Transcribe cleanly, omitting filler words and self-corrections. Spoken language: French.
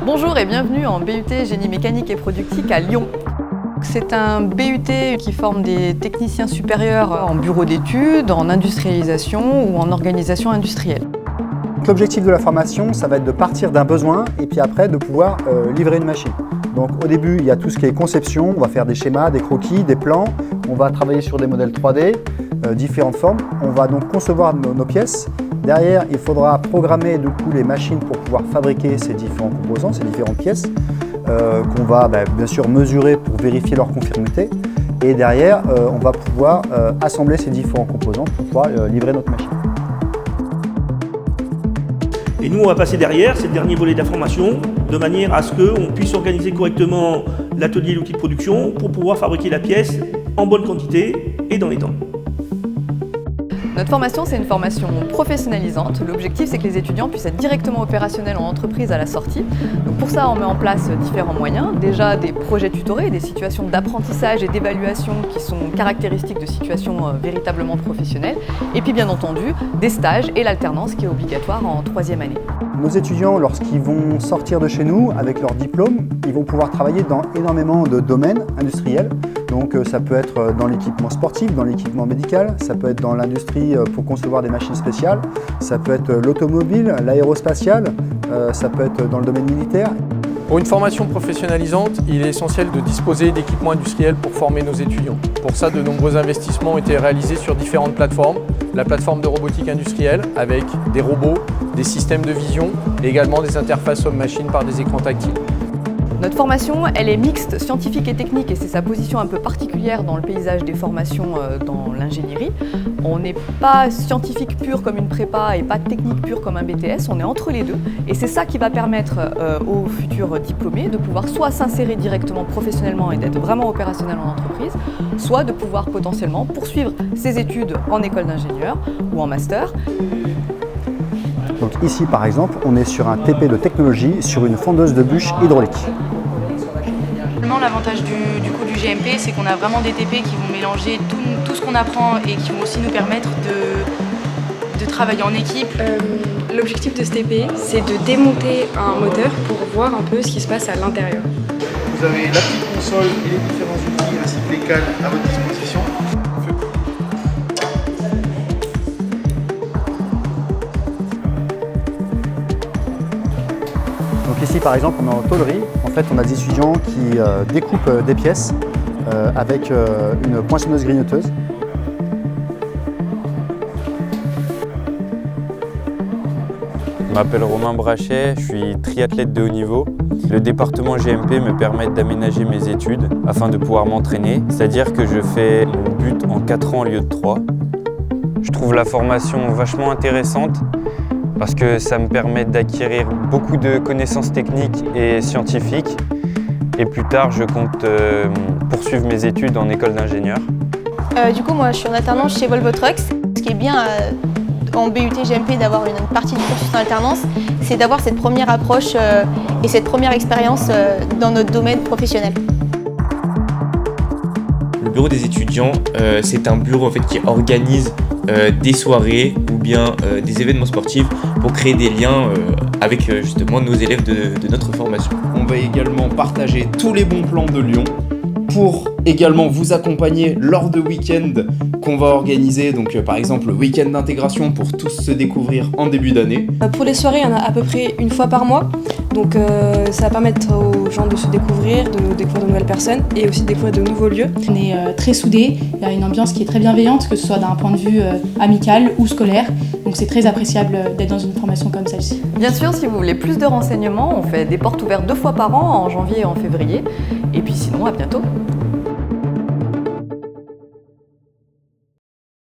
Bonjour et bienvenue en BUT Génie mécanique et productique à Lyon. C'est un BUT qui forme des techniciens supérieurs en bureau d'études, en industrialisation ou en organisation industrielle. L'objectif de la formation, ça va être de partir d'un besoin et puis après de pouvoir livrer une machine. Donc au début, il y a tout ce qui est conception, on va faire des schémas, des croquis, des plans, on va travailler sur des modèles 3D, différentes formes. On va donc concevoir nos pièces. Derrière, il faudra programmer du coup les machines pour pouvoir fabriquer ces différents composants, ces différentes pièces, qu'on va bien sûr mesurer pour vérifier leur conformité. Et derrière, on va pouvoir assembler ces différents composants pour pouvoir livrer notre machine. Et nous, on va passer derrière, c'est le dernier volet de la formation, de manière à ce qu'on puisse organiser correctement l'atelier et l'outil de production pour pouvoir fabriquer la pièce en bonne quantité et dans les temps. Notre formation, c'est une formation professionnalisante. L'objectif, c'est que les étudiants puissent être directement opérationnels en entreprise à la sortie. Donc pour ça, on met en place différents moyens. Déjà, des projets tutorés, des situations d'apprentissage et d'évaluation qui sont caractéristiques de situations véritablement professionnelles. Et puis, bien entendu, des stages et l'alternance qui est obligatoire en 3e année. Nos étudiants, lorsqu'ils vont sortir de chez nous avec leur diplôme, ils vont pouvoir travailler dans énormément de domaines industriels. Donc ça peut être dans l'équipement sportif, dans l'équipement médical, ça peut être dans l'industrie pour concevoir des machines spéciales, ça peut être l'automobile, l'aérospatiale, ça peut être dans le domaine militaire. Pour une formation professionnalisante, il est essentiel de disposer d'équipements industriels pour former nos étudiants. Pour ça, de nombreux investissements ont été réalisés sur différentes plateformes. La plateforme de robotique industrielle avec des robots, des systèmes de vision et également des interfaces homme-machine par des écrans tactiles. Notre formation, elle est mixte, scientifique et technique, et c'est sa position un peu particulière dans le paysage des formations dans l'ingénierie. On n'est pas scientifique pur comme une prépa et pas technique pur comme un BTS, on est entre les deux. Et c'est ça qui va permettre aux futurs diplômés de pouvoir soit s'insérer directement professionnellement et d'être vraiment opérationnel en entreprise, soit de pouvoir potentiellement poursuivre ses études en école d'ingénieur ou en master. Donc ici par exemple, on est sur un TP de technologie sur une fondeuse de bûches hydraulique. L'avantage du GMP, c'est qu'on a vraiment des TP qui vont mélanger tout ce qu'on apprend et qui vont aussi nous permettre de travailler en équipe. L'objectif de ce TP, c'est de démonter un moteur pour voir un peu ce qui se passe à l'intérieur. Vous avez la petite console et les différents outils ainsi que les cales à votre disposition. Donc ici par exemple on est en tôlerie, en fait on a des étudiants qui découpent des pièces avec une poinçonneuse grignoteuse. Je m'appelle Romain Brachet, je suis triathlète de haut niveau. Le département GMP me permet d'aménager mes études afin de pouvoir m'entraîner, c'est-à-dire que je fais mon but en 4 ans au lieu de 3. Je trouve la formation vachement intéressante parce que ça me permet d'acquérir beaucoup de connaissances techniques et scientifiques. Et plus tard, je compte poursuivre mes études en école d'ingénieur. Du coup, moi, je suis en alternance chez Volvo Trucks. Ce qui est bien en BUT GMP d'avoir une partie du cursus en alternance, c'est d'avoir cette première approche et cette première expérience dans notre domaine professionnel. Le bureau des étudiants, c'est un bureau en fait, qui organise des soirées ou bien des événements sportifs pour créer des liens avec justement nos élèves de notre formation. On va également partager tous les bons plans de Lyon pour également vous accompagner lors de week-ends qu'on va organiser, donc par exemple le week-end d'intégration pour tous se découvrir en début d'année. Pour les soirées, il y en a à peu près une fois par mois, donc ça va permettre aux gens de se découvrir, de découvrir de nouvelles personnes et aussi de découvrir de nouveaux lieux. On est très soudés, il y a une ambiance qui est très bienveillante, que ce soit d'un point de vue amical ou scolaire, donc c'est très appréciable d'être dans une formation comme celle-ci. Bien sûr, si vous voulez plus de renseignements, on fait des portes ouvertes 2 fois par an, en janvier et en février. Et puis sinon, à bientôt.